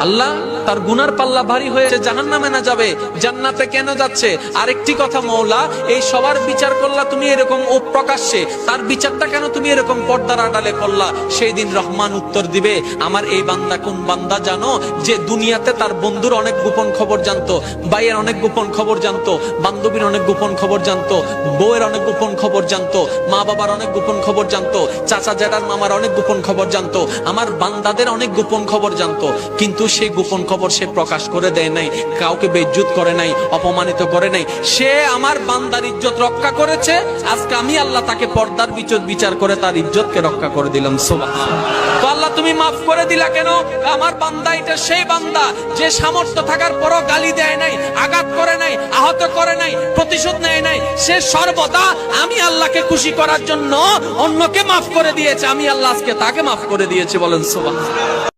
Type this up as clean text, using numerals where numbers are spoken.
আল্লাহ তার গুনার পাল্লা ভারী হয়েছে, জাহান্নামে না যাবে, জান্নাতে কেন যাচ্ছে? আরেকটি কথা, মওলা এই সবার বিচার করলা তুমি এরকম ও প্রকাশ্যে, তার বিচারটা কেন তুমি এরকম পর্দার আড়ালে করলা? সেই দিন রহমান উত্তর দিবে, আমার এই বান্দা কোন বান্দা জানো, যে দুনিয়াতে তার বন্ধুর অনেক গোপন খবর জানতো, ভাইয়ের অনেক গোপন খবর জানতো, বান্ধবীর অনেক গোপন খবর জানতো, বউয়ের অনেক গোপন খবর জানতো, মা বাবার অনেক গোপন খবর জানতো, চাচা জ্যাঠার মামার অনেক গোপন খবর জানতো, আমার বান্দাদের অনেক গোপন খবর জানতো, কিন্তু সেই গোপন খবর সে প্রকাশ করে দেয় নাই, কাউকে বেইজ্জত করে নাই, অপমানিত করে নাই। সে আমার বান্দার ইজ্জত রক্ষা করেছে। আজকে আমি আল্লাহ তাকে পর্দার বিচার করে তার ইজ্জতকে রক্ষা করে দিলাম। সুবহানাল্লাহ। তো আল্লাহ তুমি মাফ করে দিলা কেন? আমার বান্দা এটা সেই বান্দা যে সামর্থ্য থাকার পরও গালি দেয় নাই, আঘাত করে নাই, আহত করে নাই, প্রতিশোধ নেয় নাই। সে সর্বদা আমি আল্লাহকে খুশি করার জন্য অন্যকে মাফ করে দিয়েছে। আমি আল্লাহ আজকে তাকে মাফ করে দিয়েছি। বলেন সুবহানাল্লাহ।